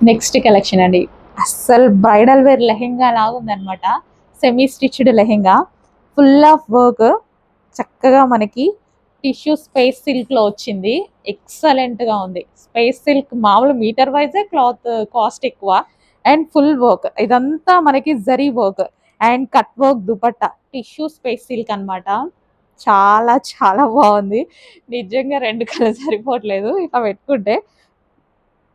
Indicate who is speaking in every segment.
Speaker 1: Next collection అండి, అస్సలు bridal wear lehenga లాగా ఉందన్నమాట. Semi stitched lehenga, full of work, చక్కగా మనకి టిష్యూ స్పేస్ సిల్క్ లో వచ్చింది. ఎక్సలెంట్ గా ఉంది. స్పేస్ సిల్క్ మామూలు మీటర్ వైజే క్లాత్ కాస్ట్ ఎక్కువ. అండ్ ఫుల్ వర్క్, ఇదంతా మనకి zari work and cut work dupatta, tissue space silk అన్నమాట. చాలా చాలా బాగుంది. నిజంగా రెండు కళ్ళు సరిపోవట్లేదు ఇట్లా పెట్టుకుంటే.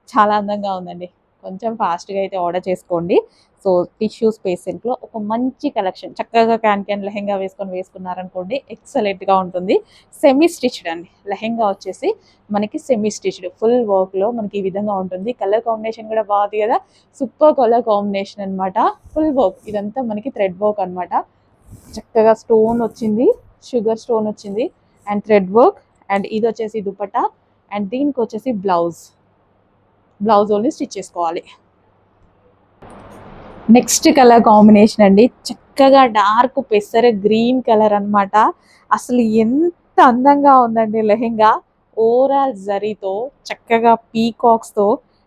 Speaker 1: చాలా అందంగా ఉందండి. కొంచెం ఫాస్ట్‌గా అయితే ఆర్డర్ చేసుకోండి. సో, టిష్యూ స్పేస్ సిల్క్‌లో ఒక మంచి కలెక్షన్. చక్కగా క్యాన్ క్యాన్ లెహెంగా వేసుకున్నారనుకోండి ఎక్సలెంట్‌గా ఉంటుంది. సెమీ స్టిచ్డ్ అండి. లెహెంగా వచ్చేసి మనకి సెమీ స్టిచ్డ్ ఫుల్ వర్క్‌లో మనకి ఈ విధంగా ఉంటుంది. కలర్ కాంబినేషన్ కూడా బాగుంది కదా! సూపర్ కలర్ కాంబినేషన్ అన్నమాట. ఫుల్ వర్క్ ఇదంతా మనకి థ్రెడ్ వర్క్ అన్నమాట. చక్కగా స్టోన్ వచ్చింది. షుగర్ స్టోన్ వచ్చింది. And thread work. అండ్ ఇది వచ్చేసి దుపట్టా. అండ్ దీనికొచ్చేసి బ్లౌజ్ ఓన్లీ స్టిచ్ చేసుకోవాలి. నెక్స్ట్ కలర్ కాంబినేషన్ అండి, చక్కగా డార్క్ పెసర గ్రీన్ కలర్ అన్నమాట. అసలు ఎంత అందంగా ఉందండి లెహెంగా. ఓవరాల్ జరీతో చక్కగా పీకాక్స్తో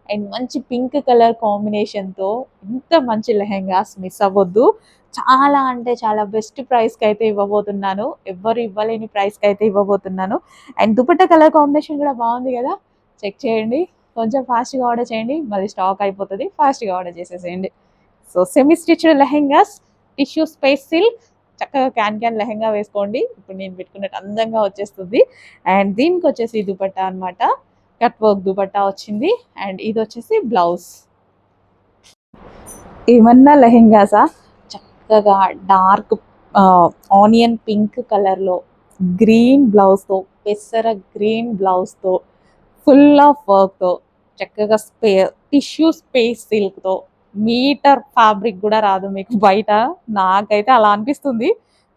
Speaker 1: అండ్ మంచి పింక్ కలర్ కాంబినేషన్తో ఇంత మంచి లెహెంగాస్ మిస్ అవ్వద్దు. చాలా అంటే చాలా బెస్ట్ ప్రైస్కి అయితే ఇవ్వబోతున్నాను. ఎవ్వరు ఇవ్వలేని ప్రైస్కి అయితే ఇవ్వబోతున్నాను. అండ్ దుపట్టా కలర్ కాంబినేషన్ కూడా బాగుంది కదా, చెక్ చేయండి. కొంచెం ఫాస్ట్గా ఆర్డర్ చేయండి, మళ్ళీ స్టాక్ అయిపోతుంది. ఫాస్ట్గా ఆర్డర్ చేసేసేయండి. So semi stitched lehengas, tissue space silk, చక్కగా క్యాన్ క్యాన్ లెహెంగా వేసుకోండి. ఇప్పుడు నేను పెట్టుకున్నట్టు అందంగా వచ్చేస్తుంది. అండ్ దీనికి వచ్చేసి దుపట్టా అన్నమాట. కట్ వర్క్ దుపట్టా వచ్చింది. అండ్ ఇది వచ్చేసి బ్లౌజ్. ఏమన్నా లెహెంగాసా, చక్కగా డార్క్ ఆనియన్ పింక్ కలర్లో గ్రీన్ బ్లౌజ్తో, పెసర గ్రీన్ బ్లౌజ్తో, ఫుల్ ఆఫ్ వర్క్తో, చక్కగా టిష్యూ స్పేస్ సిల్క్తో, మీటర్ ఫ్యాబ్రిక్ కూడా రాదు మీకు బయట. నాకైతే అలా అనిపిస్తుంది.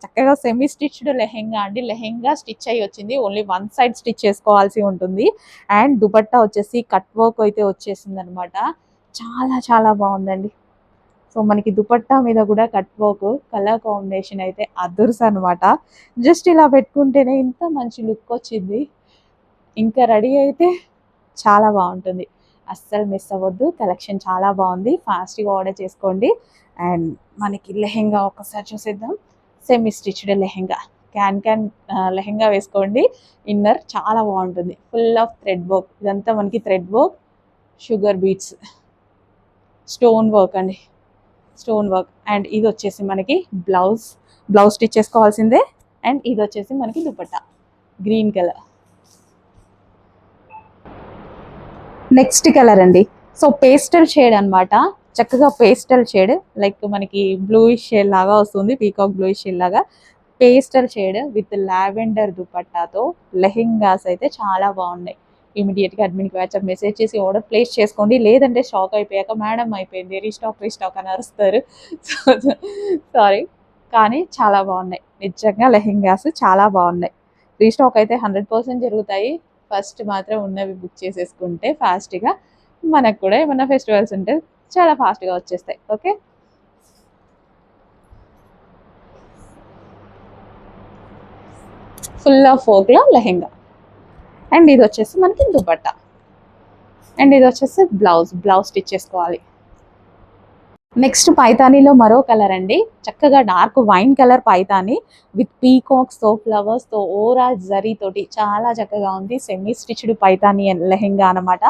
Speaker 1: చక్కగా సెమీ స్టిచ్డ్ లెహెంగా అండి. లెహెంగా స్టిచ్ అయ్యి వచ్చింది. ఓన్లీ వన్ సైడ్ స్టిచ్ చేసుకోవాల్సి ఉంటుంది. అండ్ దుపట్టా వచ్చేసి కట్ వర్క్ అయితే వచ్చేసింది అనమాట. చాలా చాలా బాగుందండి. సో మనకి దుపట్టా మీద కూడా కట్ వర్క్, కలర్ కాంబినేషన్ అయితే అదుర్స్ అనమాట. జస్ట్ ఇలా పెట్టుకుంటేనే ఇంత మంచి లుక్ వచ్చింది. ఇంకా రెడీ అయితే చాలా బాగుంటుంది. అస్సలు మిస్ అవ్వద్దు. కలెక్షన్ చాలా బాగుంది. ఫాస్ట్గా ఆర్డర్ చేసుకోండి. అండ్ మనకి లెహెంగా ఒకసారి చూసేద్దాం. Semi stitched lehenga, can can lehenga వేసుకోండి. ఇన్నర్ చాలా బాగుంటుంది. ఫుల్ ఆఫ్ థ్రెడ్ వర్క్, ఇదంతా మనకి thread work, sugar beads, stone work అండి, స్టోన్ వర్క్. అండ్ ఇది వచ్చేసి మనకి బ్లౌజ్ స్టిచ్ చేసుకోవాల్సిందే. అండ్ ఇది వచ్చేసి మనకి dupatta green colour. Next colour అండి, సో పేస్టల్ షేడ్ అన్నమాట. చక్కగా పేస్టల్ షేడ్, లైక్ మనకి బ్లూయిష్ షేడ్ లాగా వస్తుంది. పీకాక్ బ్లూయిష్ షేడ్ లాగా పేస్టల్ షేడ్ విత్ లావెండర్ దుపట్టాతో లెహెంగాస్ అయితే చాలా బాగున్నాయి. ఇమీడియట్గా అడ్మిన్కి వాట్సాప్ మెసేజ్ చేసి ఆర్డర్ ప్లేస్ చేసుకోండి. లేదంటే స్టాక్ అయిపోయాక మేడం అయిపోయింది రీస్టాక్ అని అరుస్తారు. సారీ, కానీ చాలా బాగున్నాయి. నిజంగా లెహెంగాస్ చాలా బాగున్నాయి. రీస్టాక్ అయితే 100% జరుగుతాయి. ఫస్ట్ మాత్రం ఉన్నవి బుక్ చేసేసుకుంటే ఫాస్ట్గా మనకు కూడా ఏమన్నా ఫెస్టివల్స్ ఉంటే చాలా ఫాస్ట్గా వచ్చేస్తాయి. ఓకే, ఫుల్ ఆఫ్ వర్క్లో లెహెంగా. అండ్ ఇది వచ్చేసి మనకి దుపట్టా. అండ్ ఇది వచ్చేసి బ్లౌజ్ స్టిచ్ చేసుకోవాలి. నెక్స్ట్ పైతానీలో మరో కలర్ అండి, చక్కగా dark wine colour Paithani with పీకాక్స్తో, ఫ్లవర్స్తో, ఓవరాల్ జరీ తోటి చాలా చక్కగా ఉంది. సెమీ స్టిచ్డ్ పైతానీ లెహెంగా అనమాట.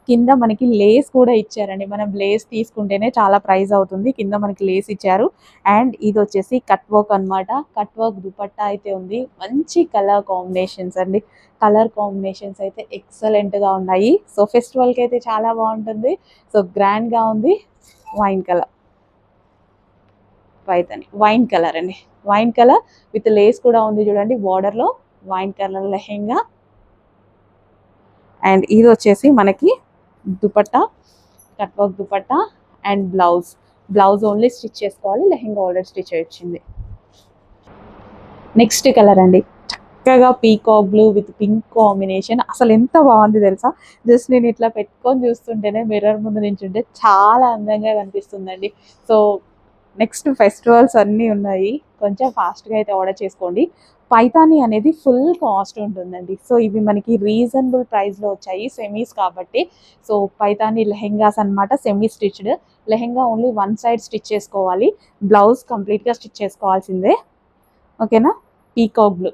Speaker 1: కింద మనకి లేస్ కూడా ఇచ్చారండి. మనం లేస్ తీసుకుంటేనే చాలా ప్రైస్ అవుతుంది. కింద మనకి లేస్ ఇచ్చారు. అండ్ ఇది వచ్చేసి కట్ వర్క్ అనమాట. కట్ వర్క్ దుపట్టా అయితే ఉంది. మంచి కలర్ కాంబినేషన్స్ అండి. కలర్ కాంబినేషన్స్ అయితే ఎక్సలెంట్గా ఉన్నాయి. సో ఫెస్టివల్కి అయితే చాలా బాగుంటుంది. సో గ్రాండ్గా ఉంది. Wine colour Paithani, wine colour అండి. వైన్ కలర్ విత్ లేస్ కూడా ఉంది చూడండి బార్డర్లో. Wine colour lehenga. అండ్ ఇది వచ్చేసి మనకి dupatta, cut work dupatta. And blouse only stitch చేసుకోవాలి. లెహెంగా ఆల్రెడీ స్టిచ్ వచ్చింది. నెక్స్ట్ కలర్ అండి, చక్కగా peacock blue with pink combination. అసలు ఎంత బాగుంది తెలుసా. జస్ట్ నేను ఇట్లా పెట్టుకొని చూస్తుంటేనే మిర్రర్ ముందు నించుంటే చాలా అందంగా కనిపిస్తుందండి. సో నెక్స్ట్ ఫెస్టివల్స్ అన్నీ ఉన్నాయి. కొంచెం ఫాస్ట్గా అయితే ఆర్డర్ చేసుకోండి. పైతాని అనేది ఫుల్ కాస్ట్ ఉంటుందండి. సో ఇవి మనకి రీజనబుల్ ప్రైస్లో వచ్చాయి, సెమీస్ కాబట్టి. సో పైతాని లెహెంగాస్ అనమాట, semi stitched. Lehenga only one side stitch చేసుకోవాలి, బ్లౌజ్ కంప్లీట్గా స్టిచ్ చేసుకోవాల్సిందే. ఓకేనా. పీకాక్ బ్లూ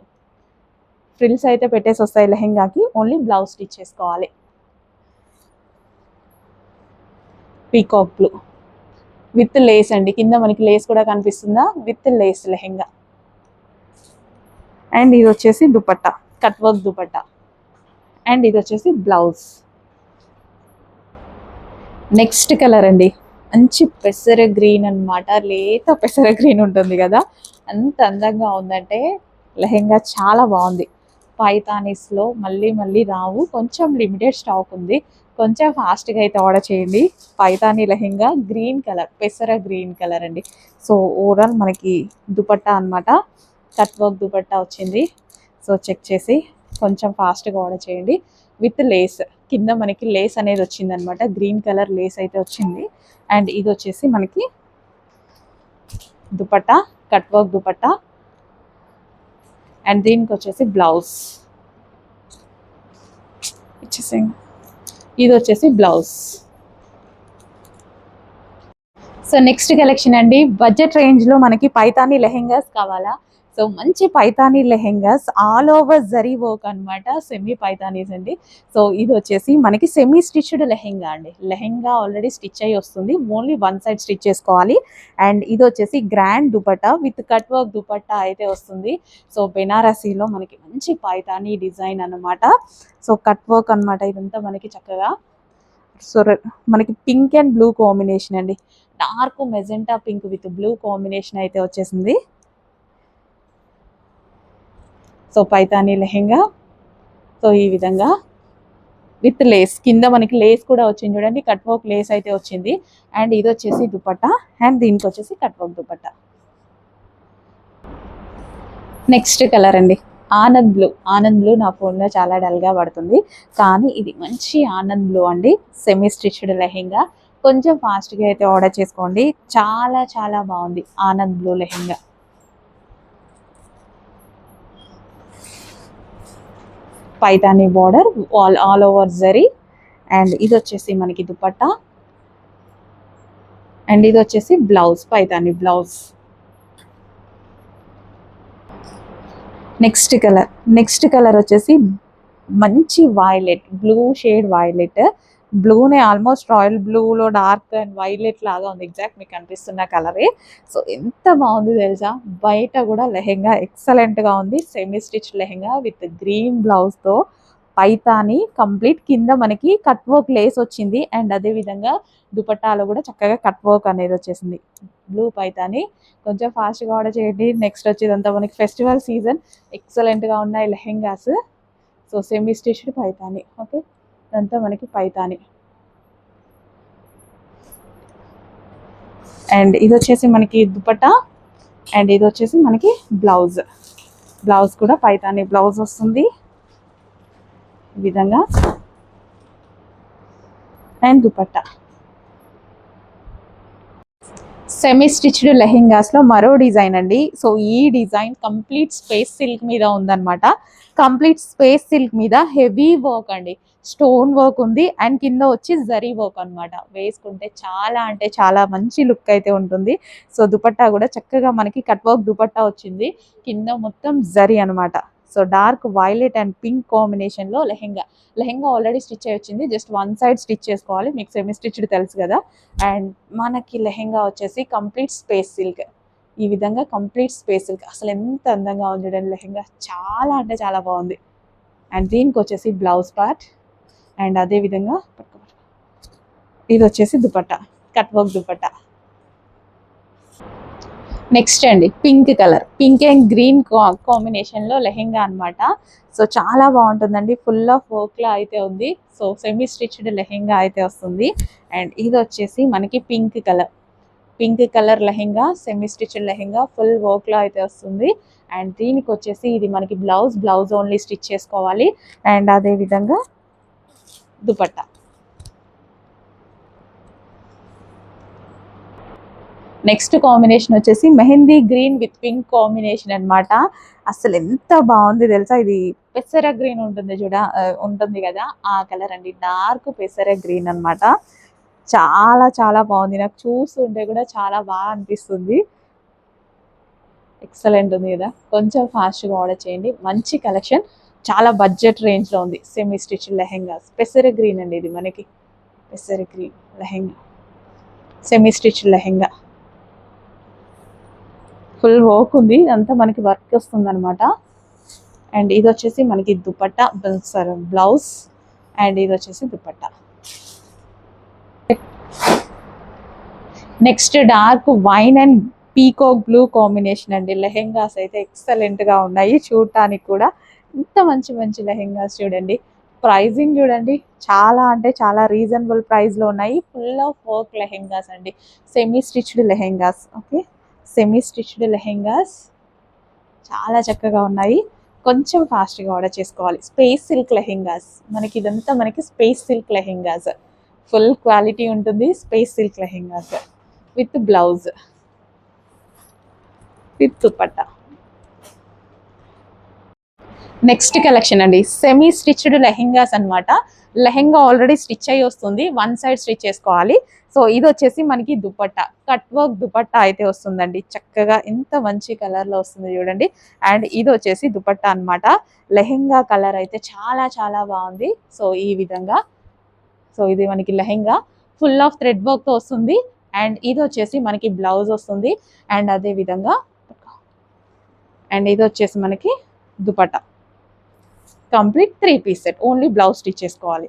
Speaker 1: ఫ్రిల్స్ అయితే పెట్టేసి వస్తాయి లెహెంగాకి, ఓన్లీ బ్లౌజ్ స్టిచ్ చేసుకోవాలి. పీకాక్ బ్లూ విత్ లేస్ అండి, కింద మనకి లేస్ కూడా కనిపిస్తుందా, విత్ లేస్ లెహెంగా. అండ్ ఇది వచ్చేసి dupatta, cut work dupatta. And ఇది వచ్చేసి బ్లౌజ్. నెక్స్ట్ కలర్ అండి, మంచి పెసర గ్రీన్ అనమాట, లేత పెసర గ్రీన్ ఉంటుంది కదా, అంత అందంగా ఉందంటే లెహెంగా చాలా బాగుంది. పైతానీస్లో మళ్ళీ మళ్ళీ రావు, కొంచెం లిమిటెడ్ స్టాక్ ఉంది, కొంచెం ఫాస్ట్గా అయితే ఆర్డర్ చేయండి. పైతానీ లెహెంగా గ్రీన్ కలర్, పెసర గ్రీన్ కలర్ అండి. సో ఓవరాల్ మనకి దుపట్టా అనమాట, కట్ వర్క్ దుపట్టా వచ్చింది. సో చెక్ చేసి కొంచెం ఫాస్ట్గా ఆర్డర్ చేయండి. విత్ లేస్, కింద మనకి లేస్ అనేది వచ్చింది అనమాట, గ్రీన్ కలర్ లేస్ అయితే వచ్చింది. అండ్ ఇది వచ్చేసి మనకి dupatta, cut work dupatta. And దీనికి వచ్చేసి బ్లౌజ్ ఇచ్చేసి, ఇది వచ్చేసి బ్లౌజ్. సో నెక్స్ట్ కలెక్షన్ అండి, బడ్జెట్ రేంజ్లో మనకి పైతానీ లెహెంగాస్ కావాలా? సో మంచి Paithani lehengas, all over zari work అనమాట, సెమీ పైతానీస్ అండి. సో ఇది వచ్చేసి మనకి సెమీ స్టిచ్డ్ లెహెంగా అండి, లెహెంగా ఆల్రెడీ స్టిచ్ అయ్యి వస్తుంది, ఓన్లీ వన్ సైడ్ స్టిచ్ చేసుకోవాలి. అండ్ ఇది వచ్చేసి grand dupatta with cut work dupatta అయితే వస్తుంది. సో బెనారసీలో మనకి మంచి పైతానీ డిజైన్ అనమాట. సో కట్ వర్క్ అనమాట ఇదంతా మనకి చక్కగా. సో మనకి పింక్ అండ్ బ్లూ కాంబినేషన్ అండి, dark magenta pink with blue combination అయితే వచ్చేసింది. సో పైతానీ లెహెంగా, సో ఈ విధంగా విత్ లేస్, కింద మనకి లేస్ కూడా వచ్చింది చూడండి, కట్ వర్క్ లేస్ అయితే వచ్చింది. అండ్ ఇది వచ్చేసి దుపట్టా, అండ్ దీనికి వచ్చేసి cut work dupatta. Next colour అండి, ఆనంద్ బ్లూ. ఆనంద్ బ్లూ నా ఫోన్లో చాలా డల్గా పడుతుంది, కానీ ఇది మంచి ఆనంద్ బ్లూ అండి, సెమీ స్టిచ్డ్ లెహెంగా. కొంచెం ఫాస్ట్గా అయితే ఆర్డర్ చేసుకోండి, చాలా చాలా బాగుంది Anand blue lehenga. Paithani border, all over zari. And ఇది వచ్చేసి మనకి దుపట్టా, అండ్ ఇది వచ్చేసి blouse, Paithani blouse. Next colour వచ్చేసి మంచి వైలెట్, బ్లూ షేడ్ వైలెట్. బ్లూనే ఆల్మోస్ట్ రాయల్ బ్లూలో డార్క్ అండ్ వైలెట్ లాగా ఉంది, ఎగ్జాక్ట్ మీకు కనిపిస్తున్న కలరే. సో ఎంత బాగుంది తెలుసా, బయట కూడా లెహెంగా ఎక్సలెంట్గా ఉంది, semi stitch lehenga with green బ్లౌజ్తో పైతాని కంప్లీట్. కింద మనకి కట్ వర్క్ లేస్ వచ్చింది, అండ్ అదేవిధంగా దుపట్టాలో కూడా చక్కగా కట్ వర్క్ అనేది వచ్చేసింది. బ్లూ పైతాని, కొంచెం ఫాస్ట్గా ఆర్డర్ చేయండి. నెక్స్ట్ వచ్చేదంతా మనకి ఫెస్టివల్ సీజన్, ఎక్సలెంట్గా ఉన్నాయి lehengas. So semi stitched Paithani, okay, ఇదంతా మనకి పైతాని. అండ్ ఇది వచ్చేసి మనకి దుపట్టా, అండ్ ఇది వచ్చేసి మనకి బ్లౌజ్. బ్లౌజ్ కూడా పైతాని బ్లౌజ్ వస్తుంది ఈ విధంగా. అండ్ దుపట్టా. సెమీ స్టిచ్డ్ లెహెంగాస్లో మరో డిజైన్ అండి. సో ఈ డిజైన్ కంప్లీట్ స్పేస్ సిల్క్ మీద ఉందన్నమాట, కంప్లీట్ స్పేస్ సిల్క్ మీద హెవీ వర్క్ అండి, స్టోన్ వర్క్ ఉంది. అండ్ కింద వచ్చి జరీ వర్క్ అనమాట, వేసుకుంటే చాలా అంటే చాలా మంచి లుక్ అయితే ఉంటుంది. సో దుపట్టా కూడా చక్కగా మనకి కట్ వర్క్ దుపట్టా వచ్చింది, కింద మొత్తం జరీ అనమాట. So dark violet and pink కాంబినేషన్లో లెహెంగా. లెహెంగా ఆల్రెడీ స్టిచ్ అయి వచ్చింది, జస్ట్ వన్ సైడ్ స్టిచ్ చేసుకోవాలి, మీకు సెమీ స్టిచ్డ్ తెలుసు కదా. అండ్ మనకి లెహెంగా వచ్చేసి కంప్లీట్ స్పేస్ సిల్క్, ఈ విధంగా కంప్లీట్ స్పేస్ సిల్క్. అసలు ఎంత అందంగా ఉంది చూడండి లెహెంగా, చాలా అంటే చాలా బాగుంది. అండ్ దీనికి వచ్చేసి బ్లౌజ్ పార్ట్, అండ్ అదేవిధంగా ఇది వచ్చేసి dupatta, cut work dupatta. Next అండి, pink colour, pink and green కాంబినేషన్లో లెహెంగా అనమాట. సో చాలా బాగుంటుందండి, ఫుల్ ఆఫ్ వర్క్లా అయితే ఉంది. సో సెమీ స్టిచ్డ్ లెహెంగా అయితే వస్తుంది. అండ్ ఇది వచ్చేసి మనకి pink colour lehenga, semi stitched lehenga, full వర్క్లో అయితే వస్తుంది. అండ్ దీనికి వచ్చేసి ఇది మనకి బ్లౌజ్ ఓన్లీ స్టిచ్ చేసుకోవాలి. అండ్ అదేవిధంగా దుపట్టా. నెక్స్ట్ కాంబినేషన్ వచ్చేసి mehndi green with pink combination అన్నమాట. అసలు ఎంత బాగుంది తెలుసా, ఇది పెసర గ్రీన్ ఉంటుంది ఉంటుంది కదా, ఆ కలర్ అండి, డార్క్ పెసర గ్రీన్ అన్నమాట. చాలా చాలా బాగుంది, నాకు చూస్తుంటే కూడా చాలా బాగా అనిపిస్తుంది. ఎక్సలెంట్ ఉంది కదా, కొంచెం ఫాస్ట్గా ఆర్డర్ చేయండి. మంచి కలెక్షన్, చాలా బడ్జెట్ రేంజ్లో ఉంది. సెమీ స్టిచ్ లెహెంగాస్, పెసర గ్రీన్ అండి ఇది మనకి, పెసర green lehenga, semi stitch lehenga, full work ఉంది, ఇదంతా మనకి వర్క్ వస్తుంది అనమాట. అండ్ ఇది వచ్చేసి మనకి దుపట్టా, బ్లౌజ్, అండ్ ఇది వచ్చేసి dupatta. Next dark wine and peacock blue combination అండి. లెహెంగాస్ అయితే ఎక్సలెంట్ గా ఉన్నాయి, చూడటానికి కూడా ఇంత మంచి మంచి లెహెంగాస్ చూడండి. ప్రైజింగ్ చూడండి, చాలా అంటే చాలా రీజనబుల్ ప్రైస్ లో ఉన్నాయి. ఫుల్ ఆఫ్ వర్క్ లెహెంగాస్ అండి, semi stitched lehengas. Okay, semi stitched lehengas చాలా చక్కగా ఉన్నాయి. కొంచెం ఫాస్ట్గా ఆర్డర్ చేసుకోవాలి. స్పేస్ సిల్క్ లెహెంగాస్, మనకి ఇదంతా మనకి space silk lehengas, full quality ఉంటుంది. Space silk lehengas with blouse, with dupatta. Next collection అండి, సెమీ స్టిచ్డ్ లెహెంగాస్ అన్నమాట. లెహెంగా ఆల్రెడీ స్టిచ్ అయ్యి వస్తుంది, వన్ సైడ్ స్టిచ్ చేసుకోవాలి. సో ఇది వచ్చేసి మనకి దుపట్టా, కట్ వర్క్ దుపట్టా అయితే వస్తుందండి. చక్కగా ఇంత మంచి కలర్ లో వస్తుంది చూడండి. అండ్ ఇది వచ్చేసి దుపట్టా అన్నమాట. లెహెంగా కలర్ అయితే చాలా చాలా బాగుంది. సో ఈ విధంగా, సో ఇది మనకి lehenga full of thread work తో వస్తుంది. అండ్ ఇది వచ్చేసి మనకి బ్లౌజ్ వస్తుంది. అండ్ అదే విధంగా, అండ్ ఇది వచ్చేసి మనకి dupatta, complete 3 piece set, only blouse stitch చేసుకోవాలి.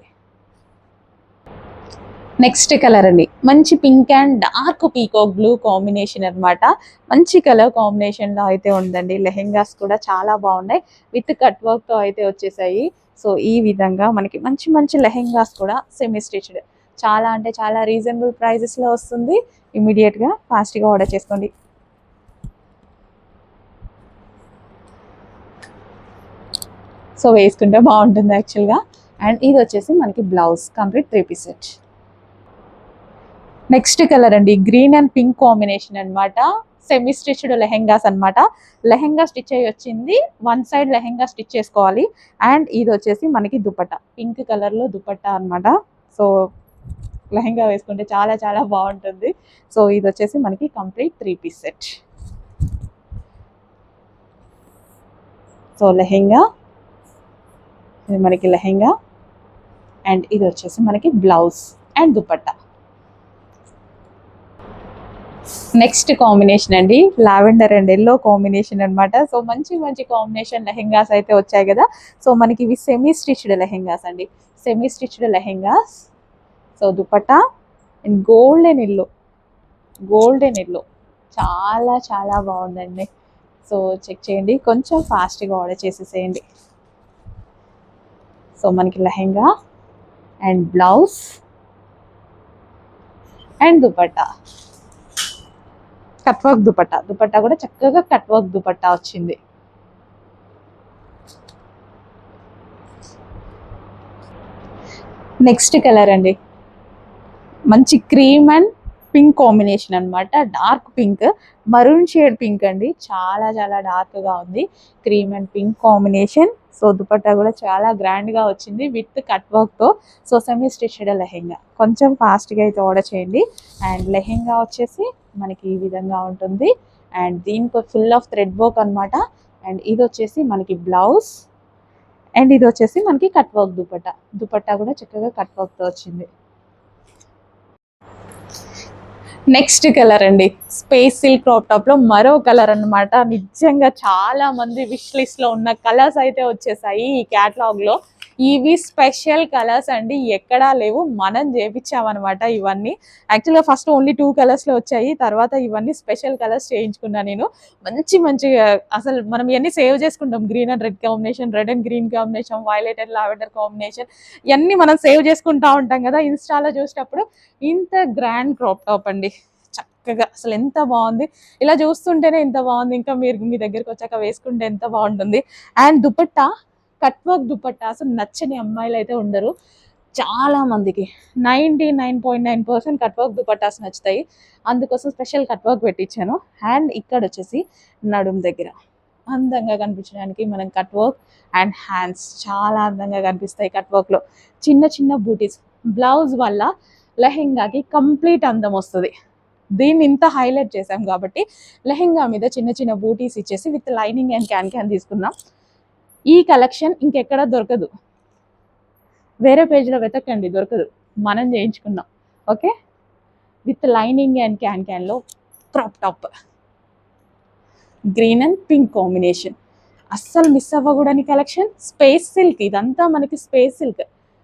Speaker 1: నెక్స్ట్ కలర్ అండి, మంచి pink and dark peacock blue combination అన్నమాట. మంచి కలర్ కాంబినేషన్ లో అయితే ఉందండి. లెహెంగాస్ కూడా చాలా బాగున్నాయి, విత్ కట్ వర్క్ తో అయితే వచ్చేసాయి. సో ఈ విధంగా మనకి మంచి మంచి లెహెంగాస్ కూడా సెమీ స్టిచ్డ్, చాలా అంటే చాలా రీజనబుల్ ప్రైజెస్ లో వస్తుంది. ఇమీడియట్ గా ఫాస్ట్ గా ఆర్డర్ చేసుకోండి. సో వేసుకుంటే బాగుంటుంది యాక్చువల్గా. అండ్ ఇది వచ్చేసి మనకి blouse, complete 3 piece set. Next colour అండి, గ్రీన్ అండ్ పింక్ కాంబినేషన్ అన్నమాట. సెమీ స్టిచ్డ్ లెహెంగాస్ అన్నమాట. లెహెంగా స్టిచ్ అయ్యి వచ్చింది, వన్ సైడ్ లెహెంగా స్టిచ్ చేసుకోవాలి. అండ్ ఇది వచ్చేసి మనకి దుపట్టా, పింక్ కలర్ లో దుపట్టా అన్నమాట. సో లెహెంగా వేసుకుంటే చాలా చాలా బాగుంటుంది. సో ఇది వచ్చేసి మనకి complete 3 piece set. So lehenga, ఇది మనకి లెహెంగా, అండ్ ఇది వచ్చేసి మనకి blouse and dupatta. Next combination అండి, లావెండర్ అండ్ ఎల్లో కాంబినేషన్ అన్నమాట. సో మంచి మంచి కాంబినేషన్ లెహెంగాస్ అయితే వచ్చాయి కదా. సో మనకి ఇవి సెమీ స్టిచ్డ్ లెహెంగాస్ అండి, semi stitched lehengas. So dupatta and golden yellow, golden yellow చాలా చాలా బాగుందండి. సో చెక్ చేయండి, కొంచెం ఫాస్ట్గా ఆర్డర్ చేసేసేయండి. సో మనకి lehenga and blouse and dupatta, cut work dupatta, dupatta కూడా చక్కగా కట్ వర్క్ దుపట్టా వచ్చింది. నెక్స్ట్ కలర్ అండి, మంచి క్రీమ్ అండ్ పింక్ కాంబినేషన్ అన్నమాట. Dark pink, maroon shade pink అండి, చాలా చాలా డార్క్ గా ఉంది. Cream and pink combination. So dupatta కూడా చాలా గ్రాండ్ గా వచ్చింది, విత్ కట్ వర్క్ తో. సో సెమీ స్టిచ్డ్ లెహెంగా, కొంచెం ఫాస్ట్ గా అయితే ఆర్డర్ చేయండి. అండ్ లెహెంగా వచ్చేసి మనకి ఈ విధంగా ఉంటుంది. అండ్ దీనికి ఫుల్ ఆఫ్ థ్రెడ్ వర్క్ అన్నమాట. అండ్ ఇది వచ్చేసి మనకి బ్లౌజ్, అండ్ ఇది వచ్చేసి మనకి కట్ వర్క్ దుపట్టా, దుపట్టా కూడా చక్కగా కట్ వర్క్ తో వచ్చింది. నెక్స్ట్ కలర్ అండి, స్పేస్ సిల్క్ క్రాప్ టాప్ లో మరో కలర్ అన్నమాట. నిజంగా చాలా మంది విష్ లిస్ట్ లో ఉన్న కలర్స్ అయితే వచ్చేసాయి ఈ క్యాటలాగ్ లో. ఇవి స్పెషల్ కలర్స్ అండి, ఎక్కడా లేవు, మనం చేపించామన్నమాట ఇవన్నీ. యాక్చువల్గా ఫస్ట్ ఓన్లీ 2 కలర్స్ లో వచ్చాయి, తర్వాత ఇవన్నీ స్పెషల్ కలర్స్ చేయించుకున్నా నేను. మంచి మంచి, అసలు మనం ఇవన్నీ సేవ్ చేసుకుంటాం, green and red combination, red and green combination, violet and lavender combination, ఇవన్నీ మనం సేవ్ చేసుకుంటా ఉంటాం కదా ఇన్స్టాలో చూసినప్పుడు. ఇంత గ్రాండ్ క్రాప్ టాప్ అండి, చక్కగా అసలు ఎంత బాగుంది. ఇలా చూస్తుంటేనే ఎంత బాగుంది, ఇంకా మీరు మీ దగ్గరికి వచ్చాక వేసుకుంటే ఎంత బాగుంటుంది. And dupatta, cut work dupatta, అసలు నచ్చని అమ్మాయిలు అయితే ఉండరు. చాలా మందికి 99.9% కట్ వర్క్ దుపట్టాస్ నచ్చుతాయి. అందుకోసం స్పెషల్ కట్ వర్క్ పెట్టించాను. అండ్ ఇక్కడ వచ్చేసి నడుం దగ్గర అందంగా కనిపించడానికి మనం కట్ వర్క్ అండ్ హ్యాండ్స్ చాలా అందంగా కనిపిస్తాయి కట్ వర్క్లో. చిన్న చిన్న బూటీస్ బ్లౌజ్ వల్ల లెహెంగాకి కంప్లీట్ అందం వస్తుంది. దీన్ని ఇంత హైలైట్ చేసాం కాబట్టి లెహెంగా మీద చిన్న చిన్న బూటీస్ ఇచ్చేసి విత్ లైనింగ్ అండ్ క్యాన్ తీసుకున్నాం. ఈ కలెక్షన్ ఇంకెక్కడ దొరకదు. వేరే పేజ్లో వెతకండి, దొరకదు. మనం చేయించుకున్నాం. ఓకే, విత్ లైనింగ్ అండ్ క్యాన్లో crop top green and pink combination. అస్సలు మిస్ అవ్వకూడని కలెక్షన్. స్పేస్ సిల్క్, ఇదంతా మనకి స్పేస్ సిల్క్.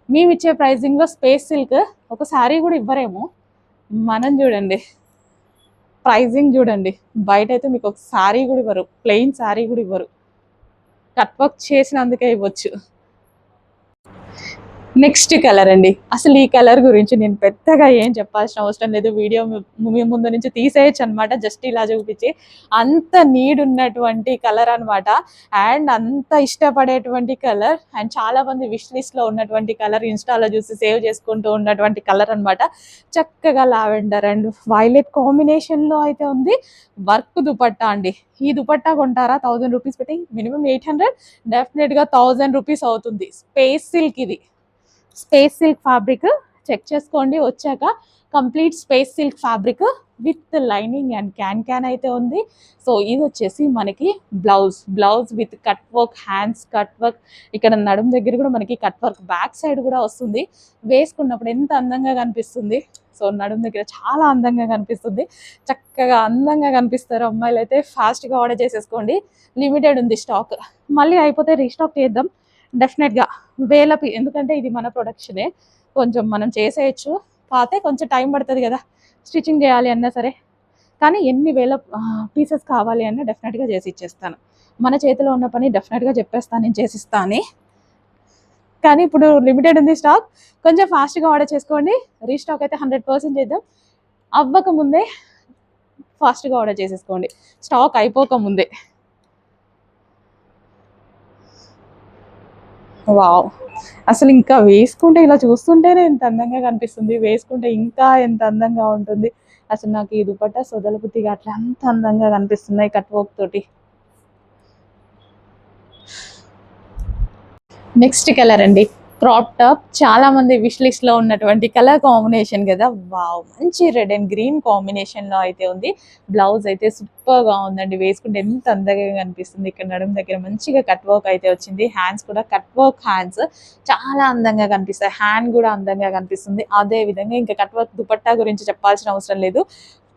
Speaker 1: మేము ఇచ్చే ప్రైజింగ్లో స్పేస్ సిల్క్ ఒక శారీ కూడా ఇవ్వరేమో. మనం చూడండి ప్రైజింగ్ చూడండి, బయట అయితే మీకు ఒక శారీ కూడా ఇవ్వరు, ప్లెయిన్ శారీ కూడా ఇవ్వరు. కట్ వర్క్ చేసినందుకే ఇవ్వచ్చు. నెక్స్ట్ కలర్ అండి. అసలు ఈ కలర్ గురించి నేను పెద్దగా ఏం చెప్పాల్సిన అవసరం లేదు. వీడియో మీ ముందు నుంచి తీసేయచ్చు అనమాట, జస్ట్ ఇలా చూపించి. అంత నీడ్ ఉన్నటువంటి కలర్ అనమాట, అండ్ అంత ఇష్టపడేటువంటి కలర్, అండ్ చాలా మంది విష్ లిస్ట్లో ఉన్నటువంటి కలర్, ఇన్స్టాలో చూసి సేవ్ చేసుకుంటూ ఉన్నటువంటి కలర్ అనమాట. చక్కగా లావెండర్ అండ్ వైలెట్ కాంబినేషన్లో అయితే ఉంది. వర్క్ దుపట్టా అండి. ఈ దుపట్టా కొంటారా 1000 రూపీస్ పెట్టి? మినిమం 800, డెఫినెట్గా 1000 రూపీస్ అవుతుంది. స్పేస్ సిల్క్, ఇది స్పేస్ సిల్క్ ఫ్యాబ్రిక్. చెక్ చేసుకోండి వచ్చాక. Complete space silk fabric with lining and can అయితే ఉంది. సో ఇది వచ్చేసి మనకి blouse with cut work, hands cut work. ఇక్కడ నడుము దగ్గర కూడా మనకి కట్ వర్క్, బ్యాక్ సైడ్ కూడా వస్తుంది. వేసుకున్నప్పుడు ఎంత అందంగా కనిపిస్తుంది. సో నడుము దగ్గర చాలా అందంగా కనిపిస్తుంది. చక్కగా అందంగా కనిపిస్తారు అమ్మాయిలు అయితే. ఫాస్ట్గా ఆర్డర్ చేసేసుకోండి, లిమిటెడ్ ఉంది స్టాక్. మళ్ళీ అయిపోతే రీస్టాక్ చేద్దాం డెఫినెట్గా. ఎందుకంటే ఇది మన ప్రొడక్షనే, కొంచెం మనం చేసేయచ్చు. కాకపోతే కొంచెం టైం పడుతుంది కదా స్టిచ్చింగ్ చేయాలి అన్నా సరే. కానీ ఎన్ని వేల పీసెస్ కావాలి అన్నా డెఫినెట్గా చేసి ఇచ్చేస్తాను. మన చేతిలో ఉన్న పని డెఫినెట్గా చెప్పేస్తాను, నేను చేసిస్తాను. కానీ ఇప్పుడు లిమిటెడ్ ఉంది స్టాక్, కొంచెం ఫాస్ట్గా ఆర్డర్ చేసుకోండి. రీస్టాక్ అయితే 100% చేద్దాం. అవ్వకముందే ఫాస్ట్గా ఆర్డర్ చేసేసుకోండి, స్టాక్ అయిపోకముందే. వావ్, అసలు ఇంకా వేసుకుంటే, ఇలా చూస్తుంటేనే ఎంత అందంగా కనిపిస్తుంది, వేసుకుంటే ఇంకా ఎంత అందంగా ఉంటుంది. అసలు నాకు ఈ దుపట్టా సొదలబుద్ధిగా అట్లా అంత అందంగా కనిపిస్తున్నాయి కట్ వర్క్ తోటి. నెక్స్ట్ కలర్ అండి, క్రాప్ టాప్. చాలా మంది విష్ లిస్ట్ లో ఉన్నటువంటి కలర్ కాంబినేషన్ కదా. వావ్, మంచి రెడ్ అండ్ గ్రీన్ కాంబినేషన్ లో అయితే ఉంది. బ్లౌజ్ అయితే సూపర్ గా ఉందండి, వేసుకుంటే ఎంత అందంగా కనిపిస్తుంది. ఇక్కడ నడుము దగ్గర మంచిగా కట్ వర్క్ అయితే వచ్చింది. హ్యాండ్స్ కూడా కట్ వర్క్ హ్యాండ్స్ చాలా అందంగా కనిపిస్తాయి. హ్యాండ్ కూడా అందంగా కనిపిస్తుంది. అదే విధంగా ఇంకా కట్ వర్క్ దుపట్టా గురించి చెప్పాల్సిన అవసరం లేదు.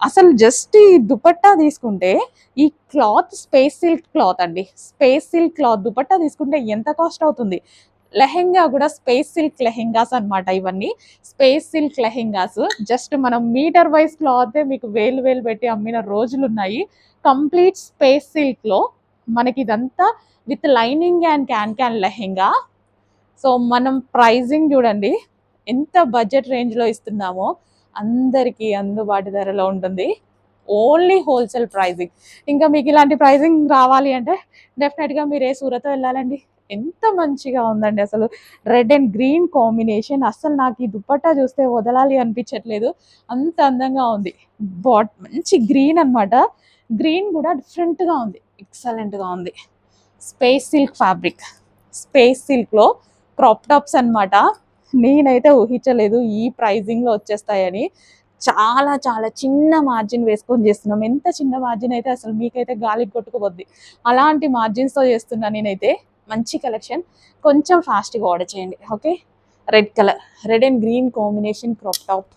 Speaker 1: అసలు జస్ట్ ఈ దుపట్టా తీసుకుంటే, ఈ క్లాత్ స్పేస్ సిల్క్ క్లాత్ అండి. స్పేస్ సిల్క్ క్లాత్ దుపట్టా తీసుకుంటే ఎంత కాస్ట్ అవుతుంది. లెహెంగా కూడా స్పేస్ సిల్క్ లెహెంగాస్ అనమాట. ఇవన్నీ స్పేస్ సిల్క్ లెహెంగాస్. జస్ట్ మనం మీటర్ వైజ్ క్లాత్ మీకు వేలు పెట్టి అమ్మిన రోజులు ఉన్నాయి. కంప్లీట్ స్పేస్ సిల్క్ లో మనకి ఇదంతా with lining and can lehenga. So మనం ప్రైజింగ్ చూడండి ఎంత బడ్జెట్ రేంజ్ లో ఇస్తున్నామో, అందరికీ అందుబాటు ధరలో ఉంటుంది. Only wholesale pricing. ఇంకా మీకు ఇలాంటి ప్రైజింగ్ రావాలి అంటే డెఫినెట్గా మీరు సూరత్ వెళ్ళాలండి. ఎంత మంచిగా ఉందండి అసలు. Red and green combination. అసలు నాకు ఈ దుపట్టా చూస్తే వదలాలి అనిపించట్లేదు, అంత అందంగా ఉంది. మంచి గ్రీన్ అనమాట. గ్రీన్ కూడా డిఫరెంట్గా ఉంది, ఎక్సలెంట్గా ఉంది. స్పేస్ సిల్క్ ఫ్యాబ్రిక్, స్పేస్ సిల్క్లో క్రాప్ టాప్స్ అనమాట. నేనైతే ఊహించలేదు ఈ ప్రైజింగ్లో వచ్చేస్తాయని. చాలా చాలా చిన్న మార్జిన్ వేసుకొని చేస్తున్నాం. ఎంత చిన్న మార్జిన్ అయితే అసలు మీకైతే గాలికి కొట్టుకుపోద్ది, అలాంటి మార్జిన్స్తో చేస్తున్నా నేనైతే. మంచి కలెక్షన్, కొంచెం ఫాస్ట్గా ఆర్డర్ చేయండి. Okay, red colour, red and green combination crop top.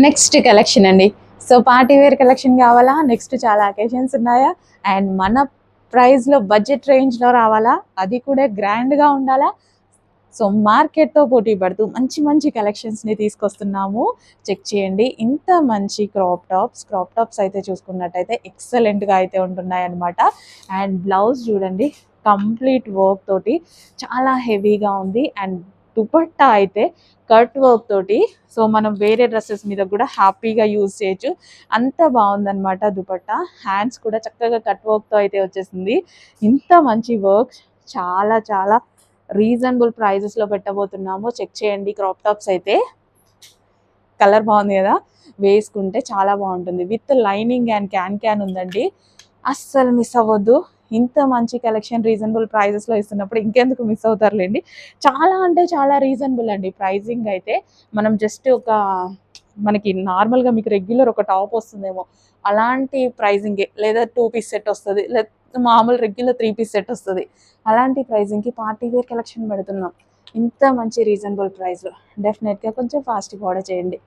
Speaker 1: Next collection అండి. సో పార్టీ వేర్ కలెక్షన్ కావాలా? నెక్స్ట్ చాలా అకేషన్స్ ఉన్నాయా? అండ్ మన ప్రైస్లో బడ్జెట్ రేంజ్లో రావాలా? అది కూడా గ్రాండ్గా ఉండాలా? సో మార్కెట్తో పోటీ పడుతూ మంచి మంచి కలెక్షన్స్ని తీసుకొస్తున్నాము. చెక్ చేయండి. ఇంత మంచి క్రాప్ టాప్స్ అయితే చూసుకున్నట్టయితే ఎక్సలెంట్గా అయితే ఉంటున్నాయి అన్నమాట. అండ్ బ్లౌజ్ చూడండి, కంప్లీట్ వర్క్ తోటి చాలా హెవీగా ఉంది. అండ్ దుపట్టా అయితే కట్ వర్క్ తోటి, సో మనం వేరే డ్రెస్సెస్ మీద కూడా హ్యాపీగా యూజ్ చేయొచ్చు, అంత బాగుందన్నమాట దుపట్టా. హ్యాండ్స్ కూడా చక్కగా కట్ వర్క్తో అయితే వచ్చేసింది. ఇంత మంచి వర్క్ చాలా చాలా రీజనబుల్ ప్రైజెస్లో పెట్టబోతున్నాము. చెక్ చేయండి. క్రాప్ టాప్స్ అయితే కలర్ బాగుంది కదా, వేసుకుంటే చాలా బాగుంటుంది. విత్ లైనింగ్ అండ్ క్యాన్ ఉందండి. అస్సలు మిస్ అవ్వద్దు. ఇంత మంచి కలెక్షన్ రీజనబుల్ ప్రైజెస్లో ఇస్తున్నప్పుడు ఇంకెందుకు మిస్ అవుతారులేండి. చాలా అంటే చాలా రీజనబుల్ అండి ప్రైజింగ్ అయితే. మనం జస్ట్ మనకి నార్మల్గా మీకు రెగ్యులర్ ఒక టాప్ వస్తుందేమో అలాంటి ప్రైజింగే, లేదా 2 పీస్ సెట్ వస్తుంది, లేదా మామూలు రెగ్యులర్ 3 పీస్ సెట్ వస్తుంది. అలాంటి ప్రైజింగ్కి పార్టీ వేర్ కలెక్షన్ పెడుతున్నాం ఇంత మంచి రీజనబుల్ ప్రైస్లో. డెఫినెట్గా కొంచెం ఫాస్ట్గా ఆర్డర్ చేయండి.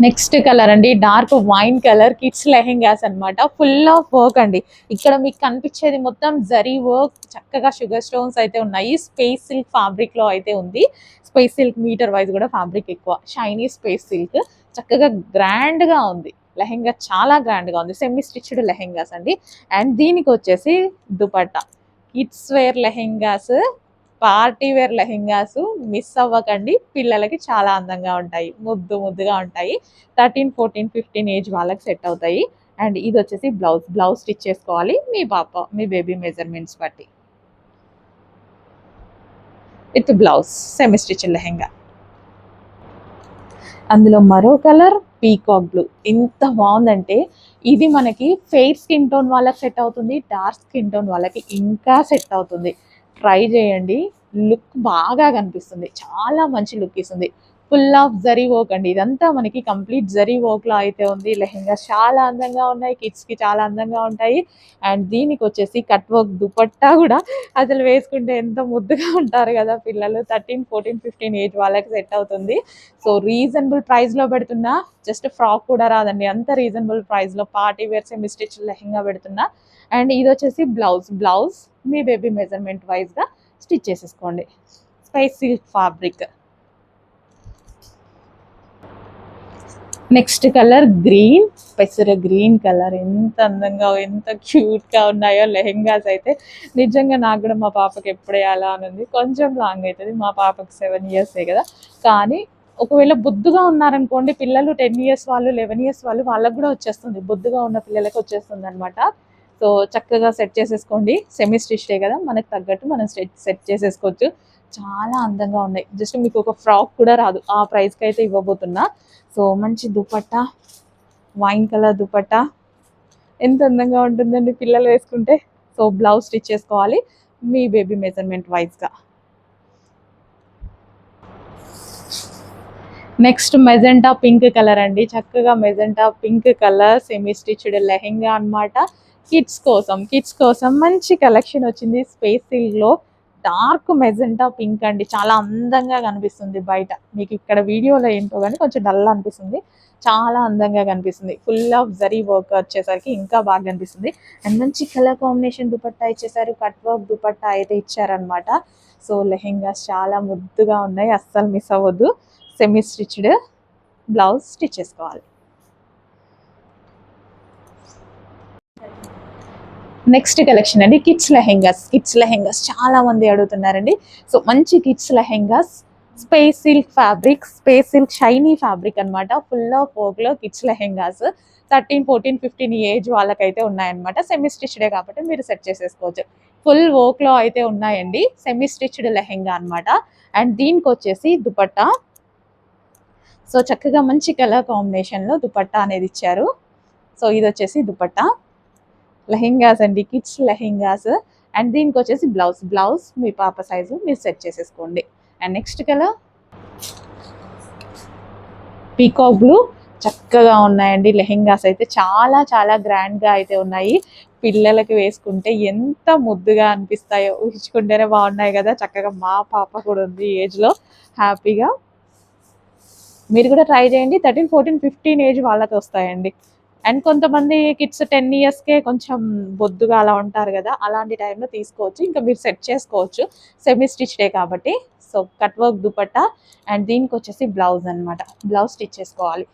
Speaker 1: నెక్స్ట్ కలర్ అండి, dark wine colour, kids lehengas అనమాట. ఫుల్ ఆఫ్ వర్క్ అండి. ఇక్కడ మీకు కనిపించేది మొత్తం జరీ వర్క్, చక్కగా షుగర్ స్టోన్స్ అయితే ఉన్నాయి. స్పేస్ సిల్క్ ఫ్యాబ్రిక్ లో అయితే ఉంది. స్పేస్ సిల్క్ మీటర్ వైజ్ కూడా ఫ్యాబ్రిక్ ఎక్కువ, షైనీ స్పేస్ సిల్క్. చక్కగా గ్రాండ్ గా ఉంది లెహెంగా, చాలా గ్రాండ్ గా ఉంది. సెమీ స్టిచ్డ్ లెహెంగాస్ అండి. అండ్ దీనికి వచ్చేసి dupatta. Kids wear lehengas, party wear lehengas miss అవ్వకండి. పిల్లలకి చాలా అందంగా ఉంటాయి, ముద్దుగా ఉంటాయి. 13, 14, 15 ఏజ్ వాళ్ళకి సెట్ అవుతాయి. అండ్ ఇది వచ్చేసి బ్లౌజ్ స్టిచ్ చేసుకోవాలి మీ బేబీ మెజర్మెంట్స్ బట్టి. With blouse semi stitch lehenga. అందులో మరో కలర్ పీకాక్ బ్లూ. ఎంత బాగుందంటే ఇది మనకి ఫెయిర్ స్కిన్ టోన్ వాళ్ళకి సెట్ అవుతుంది, డార్క్ స్కిన్ టోన్ వాళ్ళకి ఇంకా సెట్ అవుతుంది. ట్రై చేయండి. లుక్ బాగా కనిపిస్తుంది, చాలా మంచి లుక్ ఇస్తుంది. ఫుల్ ఆఫ్ జరీ వర్క్ అండి. ఇదంతా మనకి కంప్లీట్ జరీ వర్క్లో అయితే ఉంది. లెహెంగా చాలా అందంగా ఉన్నాయి, కిడ్స్కి చాలా అందంగా ఉంటాయి. అండ్ దీనికి వచ్చేసి కట్ వర్క్ దుపట్టా కూడా అసలు వేసుకుంటే ఎంత ముద్దుగా ఉంటారు కదా పిల్లలు. 13, 14, 15 ఏజ్ వాళ్ళకి సెట్ అవుతుంది. సో రీజనబుల్ ప్రైస్లో పెడుతున్నా. జస్ట్ ఫ్రాక్ కూడా రాదండి, అంత రీజనబుల్ ప్రైస్లో party wear semi stitch lehenga పెడుతున్నా. అండ్ ఇది వచ్చేసి బ్లౌజ్ మీ బేబీ మెజర్మెంట్ వైజ్గా స్టిచ్ చేసేసుకోండి. Spice silk fabric. Next colour green, పెసర గ్రీన్ కలర్. ఎంత అందంగా ఎంత క్యూట్గా ఉన్నాయో లెహెంగాస్ అయితే. నిజంగా నాకు కూడా మా పాపకి ఎప్పుడే అలా అని ఉంది. కొంచెం లాంగ్ అవుతుంది, మా పాపకి 7 ఇయర్సే కదా. కానీ ఒకవేళ బొద్దుగా ఉన్నారనుకోండి పిల్లలు, 10 ఇయర్స్ వాళ్ళు, 11 ఇయర్స్ వాళ్ళు, వాళ్ళకు కూడా వచ్చేస్తుంది. బొద్దుగా ఉన్న పిల్లలకి వచ్చేస్తుంది అనమాట. సో చక్కగా సెట్ చేసేసుకోండి. సెమీ స్టిచ్డే కదా, మనకు తగ్గట్టు మనం సెట్ చేసేసుకోవచ్చు. చాలా అందంగా ఉన్నాయి. జస్ట్ మీకు ఒక ఫ్రాక్ కూడా రాదు ఆ ప్రైస్కి అయితే ఇవ్వబోతున్నా. సో మంచి దుపట్టా, వైన్ కలర్ దుపట్టా ఎంత అందంగా ఉంటుందండి పిల్లలు వేసుకుంటే. సో బ్లౌజ్ స్టిచ్ చేసుకోవాలి మీ బేబీ మెజర్మెంట్ వైజ్గా. నెక్స్ట్ మెజెంటా పింక్ కలర్ అండి. చక్కగా magenta pink colour semi stitched lehenga అనమాట. కిడ్స్ కోసం మంచి కలెక్షన్ వచ్చింది. స్పేస్ సిల్క్లో డార్క్ మెజెంటా పింక్ అండి. చాలా అందంగా కనిపిస్తుంది బయట. మీకు ఇక్కడ వీడియోలో ఏంటో కానీ కొంచెం డల్ అనిపిస్తుంది, చాలా అందంగా కనిపిస్తుంది. ఫుల్ ఆఫ్ జరీ వర్క్ వచ్చేసరికి ఇంకా బాగా కనిపిస్తుంది. అండ్ మంచి కలర్ కాంబినేషన్ దుపట్టా ఇచ్చేసారు, కట్ వర్క్ దుపట్టా అయితే ఇచ్చారనమాట. సో లెహెంగాస్ చాలా ముద్దుగా ఉన్నాయి, అస్సలు మిస్ అవ్వద్దు. సెమీ స్టిచ్డ్ బ్లౌజ్ స్టిచ్ చేసుకోవాలి. నెక్స్ట్ కలెక్షన్ అండి, కిడ్స్ లెహెంగాస్ చాలా మంది అడుగుతున్నారండి. సో మంచి kids lehengas, space silk fabric, space silk shiny fabric అనమాట. ఫుల్ ఆఫ్ వర్క్లో కిడ్స్ లెహెంగాస్ 13, 14, 15 ఏజ్ వాళ్ళకైతే ఉన్నాయన్నమాట. సెమీ స్టిచ్డే కాబట్టి మీరు సెట్ చేసేసుకోవచ్చు. ఫుల్ వర్క్లో అయితే ఉన్నాయండి. సెమీ స్టిచ్డ్ లెహెంగా అనమాట. అండ్ దీనికి వచ్చేసి దుపట్టా. సో చక్కగా మంచి కలర్ కాంబినేషన్లో దుపట్టా అనేది ఇచ్చారు. సో ఇది వచ్చేసి దుపట్టా. లెహెంగాస్ అండి, కిడ్స్ లెహెంగాస్. అండ్ దీనికి వచ్చేసి బ్లౌజ్ మీ పాప సైజు మీరు సెట్ చేసేసుకోండి. And next colour peacock blue. చక్కగా ఉన్నాయండి లెహెంగాస్ అయితే, చాలా చాలా గ్రాండ్గా అయితే ఉన్నాయి. పిల్లలకి వేసుకుంటే ఎంత ముద్దుగా అనిపిస్తాయో ఊహించుకుంటేనే బాగున్నాయి కదా. చక్కగా మా పాప కూడా ఉంది ఏజ్లో, హ్యాపీగా మీరు కూడా ట్రై చేయండి. 13, 14, 15 ఏజ్ వాళ్ళకి వస్తాయండి. అండ్ కొంతమంది కిడ్స్ 10 ఇయర్స్కే కొంచెం బొద్దుగా అలా ఉంటారు కదా, అలాంటి టైంలో తీసుకోవచ్చు. ఇంకా మీరు సెట్ చేసుకోవచ్చు, సెమీ స్టిచ్డే కాబట్టి. So cut work dupatta. And దీనికి వచ్చేసి బ్లౌజ్ అనమాట, బ్లౌజ్ స్టిచ్ చేసుకోవాలి.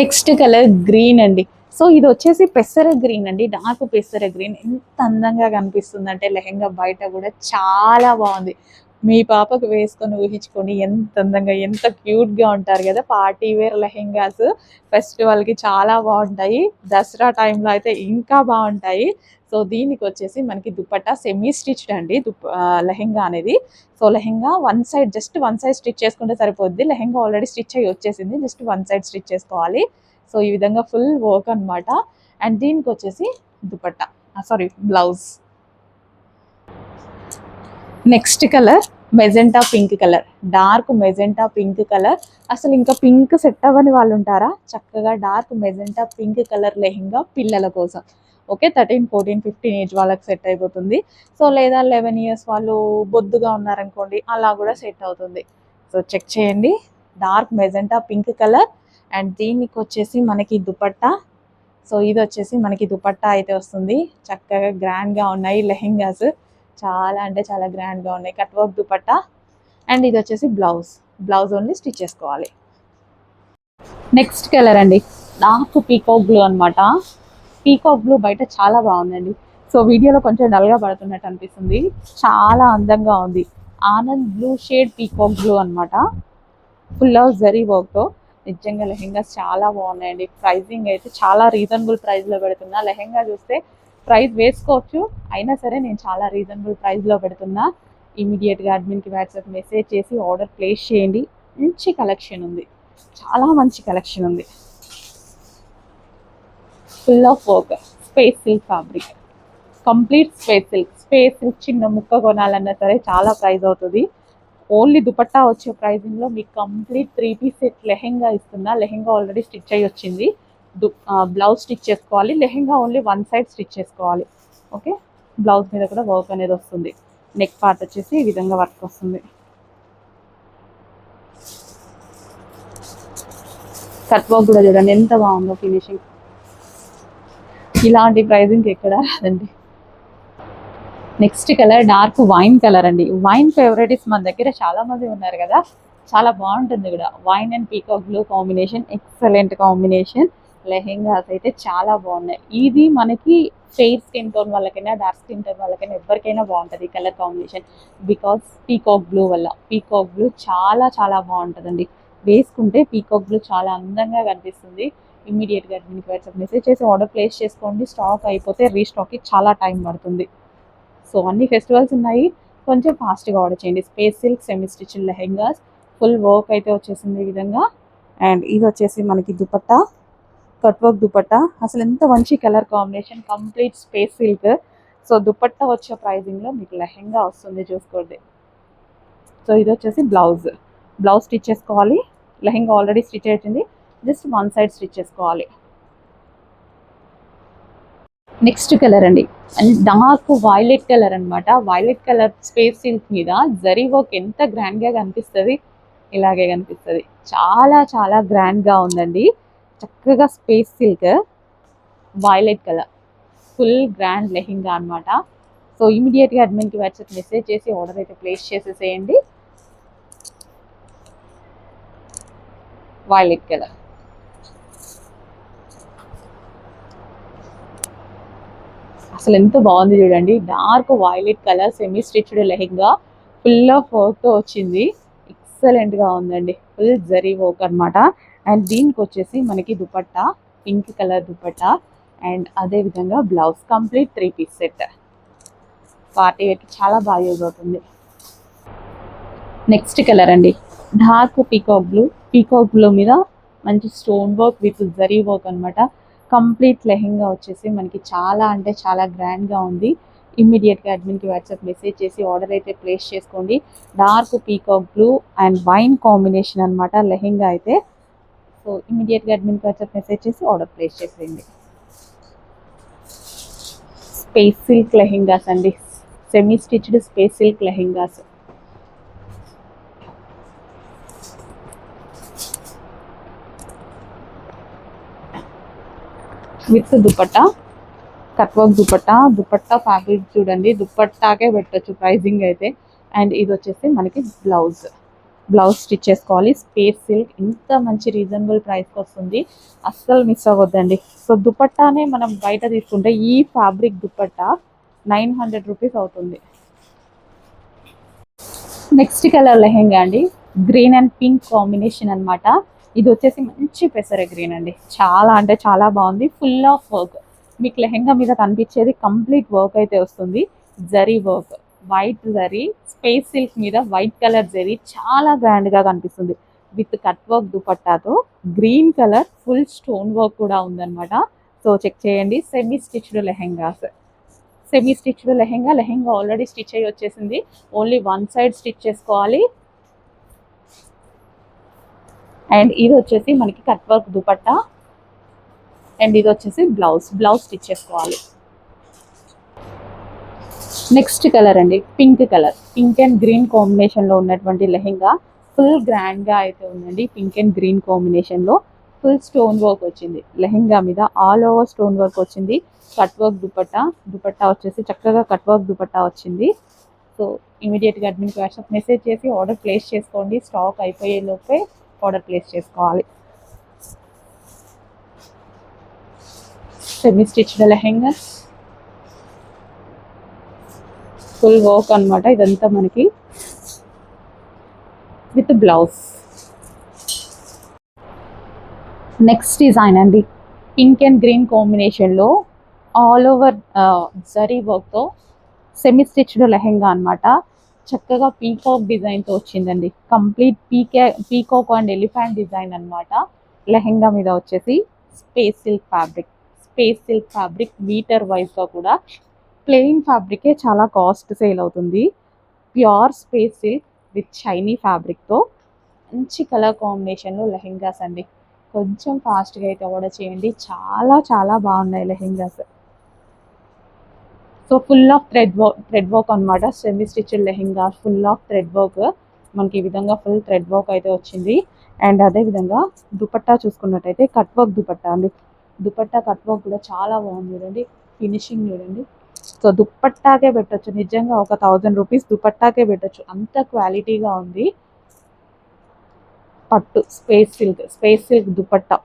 Speaker 1: నెక్స్ట్ కలర్ గ్రీన్ అండి. సో ఇది వచ్చేసి పెసర గ్రీన్ అండి, డార్క్ పెసర గ్రీన్. ఎంత అందంగా కనిపిస్తుంది అంటే లెహెంగా బయట కూడా చాలా బాగుంది. మీ పాపకు వేసుకొని ఊహించుకొని ఎంత అందంగా ఎంత క్యూట్గా ఉంటారు కదా. పార్టీ వేర్ లెహెంగాస్ ఫెస్టివల్కి చాలా బాగుంటాయి, దసరా టైంలో అయితే ఇంకా బాగుంటాయి. సో దీనికి వచ్చేసి మనకి దుపట్టా సెమీ స్టిచ్డ్ అండి, లెహెంగా అనేది. So lehenga just one side stitch చేసుకుంటే సరిపోద్ది. లెహెంగా ఆల్రెడీ స్టిచ్ అయ్యి వచ్చేసింది, జస్ట్ వన్ సైడ్ స్టిచ్ చేసుకోవాలి. సో ఈ విధంగా ఫుల్ వర్క్ అనమాట. అండ్ దీనికి వచ్చేసి dupatta, sorry blouse. Next colour magenta pink colour, dark magenta pink colour. అసలు ఇంకా పింక్ సెట్ అవ్వని వాళ్ళు ఉంటారా? చక్కగా dark magenta pink colour lehenga పిల్లల కోసం. ఓకే, 13, 14, 15 ఏజ్ వాళ్ళకి సెట్ అయిపోతుంది. సో లేదా 11 ఇయర్స్ వాళ్ళు బొద్దుగా ఉన్నారనుకోండి, అలా కూడా సెట్ అవుతుంది. సో చెక్ చేయండి, dark magenta pink colour. And దీనికి వచ్చేసి మనకి దుపట్టా. సో ఇది వచ్చేసి మనకి దుపట్టా అయితే వస్తుంది. చక్కగా గ్రాండ్గా ఉన్నాయి లెహెంగాస్, చాలా అంటే చాలా గ్రాండ్గా ఉన్నాయి. Cut work dupatta. అండ్ ఇది వచ్చేసి బ్లౌజ్ ఓన్లీ స్టిచ్ చేసుకోవాలి. నెక్స్ట్ కలర్ అండి, డార్క్ పీకాక్ బ్లూ అనమాట. పీకాక్ బ్లూ బయట చాలా బాగుందండి. సో వీడియోలో కొంచెం డల్గా పడుతున్నట్టు అనిపిస్తుంది, చాలా అందంగా ఉంది. Anand blue shade peacock blue అనమాట. ఫుల్ ఆఫ్ జరీ వర్క్తో నిజంగా లెహెంగాస్ చాలా బాగున్నాయండి. ప్రైజింగ్ అయితే చాలా రీజనబుల్ ప్రైస్లో పెడుతున్నా. లెహెంగా చూస్తే ప్రైస్ వేసుకోవచ్చు, అయినా సరే నేను చాలా రీజనబుల్ ప్రైస్లో పెడుతున్నా. ఇమీడియట్గా అడ్మిన్కి వాట్సాప్ మెసేజ్ చేసి ఆర్డర్ ప్లేస్ చేయండి. మంచి కలెక్షన్ ఉంది, చాలా మంచి కలెక్షన్ ఉంది. Full of work, space silk fabric, complete space silk చిన్న ముక్క కొనాలన్నా సరే చాలా ప్రైస్ అవుతుంది. ఓన్లీ దుపట్టా వచ్చే ప్రైజింగ్లో మీకు కంప్లీట్ 3 పీస్ సెట్ లెహెంగా ఇస్తున్నా. లెహెంగా ఆల్రెడీ స్టిచ్ అయ్యి వచ్చింది, బ్లౌజ్ స్టిచ్ చేసుకోవాలి. Lehenga only one side stitch చేసుకోవాలి. ఓకే, బ్లౌజ్ మీద కూడా వర్క్ అనేది వస్తుంది. నెక్ పార్ట్ వచ్చేసి ఈ విధంగా వర్క్ వస్తుంది. కట్ వర్క్ కూడా చూడండి ఎంత బాగుందో ఫినిషింగ్. ఇలాంటి ప్రైజింగ్ ఎక్కడ రాదండి. Next colour dark wine colour అండి. వైన్ ఫేవరెట్స్ మన దగ్గర చాలా మంది ఉన్నారు కదా, చాలా బాగుంటుంది కూడా. Wine and peacock blue combination, excellent combination. Lehengas అయితే చాలా బాగున్నాయి. ఇది మనకి ఫెయిర్ స్కిన్ టోన్ వాళ్ళకైనా డార్క్ స్కిన్ టోన్ వాళ్ళకైనా ఎవరికైనా బాగుంటుంది colour combination. Because peacock blue వల్ల. పీకాక్ బ్లూ చాలా చాలా బాగుంటుందండి, వేసుకుంటే పీకాక్ బ్లూ చాలా అందంగా కనిపిస్తుంది. ఇమీడియట్గా దీనికి వాట్సాప్ మెసేజ్ చేసి ఆర్డర్ ప్లేస్ చేసుకోండి. స్టాక్ అయిపోతే రీస్టాక్కి చాలా టైం పడుతుంది. సో అన్ని ఫెస్టివల్స్ ఉన్నాయి, కొంచెం ఫాస్ట్గా ఆర్డర్ చేయండి. Space silk semi stitch lehengas, full work అయితే వచ్చేసింది ఈ విధంగా. అండ్ ఇది వచ్చేసి మనకి దుపట్టా, కట్ వర్క్ దుపట్టా. అసలు ఎంత మంచి colour combination, complete space silk. So dupatta వచ్చే ప్రైజింగ్లో మీకు లెహెంగా వస్తుంది, చూసుకోండి. సో ఇది వచ్చేసి బ్లౌజ్ స్టిచ్ చేసుకోవాలి. లెహెంగా ఆల్రెడీ స్టిచ్ అవుతుంది, జస్ట్ వన్ సైడ్ స్టిచ్ చేసుకోవాలి. నెక్స్ట్ కలర్ అండి, డార్క్ వైలెట్ కలర్ అనమాట. వైలెట్ కలర్ స్పేస్ సిల్క్ మీద జరీ వర్క్ ఎంత గ్రాండ్గా కనిపిస్తుంది, ఇలాగే కనిపిస్తుంది. చాలా చాలా గ్రాండ్గా ఉందండి. చక్కగా space silk violet colour, full grand lehenga అనమాట. సో ఇమీడియట్గా అడ్మిన్కి వాట్సాప్ మెసేజ్ చేసి ఆర్డర్ అయితే ప్లేస్ చేసేసేయండి. వైలెట్ కలర్, అసలు ఎంత బాగుంది చూడండి. Dark violet colour semi stitched lehenga, full of వర్క్తో వచ్చింది. ఎక్సలెంట్గా ఉందండి, ఫుల్ జరీ వర్క్ అనమాట. అండ్ దీనికి వచ్చేసి మనకి dupatta, pink colour dupatta. And అదేవిధంగా blouse, complete 3 piece set. Party వేర్కి చాలా బాగా యూజ్ అవుతుంది. నెక్స్ట్ కలర్ అండి, డార్క్ పీకాక్ బ్లూ మీద మంచి stone work with zari work అనమాట. కంప్లీట్ లెహెంగా వచ్చేసి మనకి చాలా అంటే చాలా గ్రాండ్గా ఉంది. ఇమ్మీడియట్గా అడ్మిన్కి వాట్సాప్ మెసేజ్ చేసి ఆర్డర్ అయితే ప్లేస్ చేసుకోండి. Dark peacock blue and wine combination అనమాట లెహెంగా అయితే. సో ఇమ్మీడియట్గా అడ్మిన్కి వాట్సాప్ మెసేజ్ చేసి ఆర్డర్ ప్లేస్ చేసేయండి. స్పేస్ సిల్క్ లెహెంగాస్ అండి, semi stitched space silk lehengas. With dupatta, cut work dupatta fabric చూడండి, దుపట్టాకే పెట్టచ్చు ప్రైజింగ్ అయితే. అండ్ ఇది వచ్చేసి మనకి బ్లౌజ్ స్టిచ్ చేసుకోవాలి. స్పేస్ సిల్క్ ఇంత మంచి రీజనబుల్ ప్రైస్కి వస్తుంది, అస్సలు మిస్ అవ్వద్దండి. సో దుపట్టానే మనం బయట తీసుకుంటే ఈ ఫ్యాబ్రిక్ దుపట్టా 900 రూపీస్ అవుతుంది. నెక్స్ట్ కలర్ లెహెంగా అండి, గ్రీన్ అండ్ పింక్ కాంబినేషన్ అన్నమాట. ఇది వచ్చేసి మంచి పెసర గ్రీన్ అండి, చాలా అంటే చాలా బాగుంది. ఫుల్ ఆఫ్ వర్క్, మీకు లెహెంగా మీద కనిపించేది కంప్లీట్ వర్క్ అయితే వస్తుంది. Zari work, white zari, space silk మీద వైట్ కలర్ జరీ, చాలా గ్రాండ్ గా కనిపిస్తుంది. విత్ కట్ వర్క్ దుపట్టాతో green colour full stone work కూడా ఉందన్నమాట. సో చెక్ చేయండి. Semi stitched lehengas, semi stitched lehenga, lehenga already stitch అయ్యి వచ్చేసింది. ఓన్లీ వన్ సైడ్ స్టిచ్ చేసుకోవాలి. అండ్ ఇది వచ్చేసి మనకి కట్ వర్క్ దుపట్టా, అండ్ ఇది వచ్చేసి బ్లౌజ్, బ్లౌజ్ స్టిచ్ చేసుకోవాలి. నెక్స్ట్ కలర్ అండి, pink colour, pink and green combination లో ఉన్నటువంటి లెహెంగా. ఫుల్ గ్రాండ్ గా అయితే ఉందండి. పింక్ అండ్ గ్రీన్ కాంబినేషన్ లో ఫుల్ స్టోన్ వర్క్ వచ్చింది లెహెంగా మీద, ఆల్ ఓవర్ స్టోన్ వర్క్ వచ్చింది. కట్ వర్క్ దుపట్టా, దుపట్టా వచ్చేసి చక్కగా కట్ వర్క్ దుపట్టా వచ్చింది. సో ఇమీడియట్గా అడ్మిన్కి వాట్సాప్ మెసేజ్ చేసి ఆర్డర్ ప్లేస్ చేసుకోండి. స్టాక్ అయిపోయే లోపే ఆర్డర్ ప్లేస్ చేసుకోవాలి. Semi stitched lehenga, full work అనమాట ఇదంతా మనకి, విత్ బ్లౌజ్. నెక్స్ట్ డిజైన్ అండి, పింక్ అండ్ గ్రీన్ కాంబినేషన్లో ఆల్ ఓవర్ జరీ వర్క్తో సెమీ స్టిచ్డ్ లెహెంగా అనమాట. చక్కగా పీకాక్ డిజైన్తో వచ్చిందండి. Complete peacock and elephant design అనమాట. లెహెంగా మీద వచ్చేసి space silk fabric, space silk fabric meter వైజ్గా కూడా ప్లెయిన్ ఫ్యాబ్రికే చాలా కాస్ట్ సేల్ అవుతుంది. Pure space silk with shiny ఫ్యాబ్రిక్తో మంచి కలర్ కాంబినేషన్లో లెహెంగాస్ అండి. కొంచెం ఫాస్ట్గా అయితే ఆర్డర్ చేయండి, చాలా చాలా బాగున్నాయి lehengas. So full of thread work అనమాట. Semi stitched lehenga, full of thread work, మనకి ఈ విధంగా ఫుల్ థ్రెడ్ వర్క్ అయితే వచ్చింది. అండ్ అదే విధంగా దుపట్టా చూసుకున్నట్టయితే కట్ వర్క్ దుపట్టా అండి. దుపట్టా కట్ వర్క్ కూడా చాలా బాగుంది చూడండి, ఫినిషింగ్ చూడండి. సో దుపట్టాకే పెట్టచ్చు, నిజంగా ఒక 1000 రూపీస్ దుపట్టాకే పెట్టచ్చు, అంత క్వాలిటీగా ఉంది. పట్టు space silk, space silk dupatta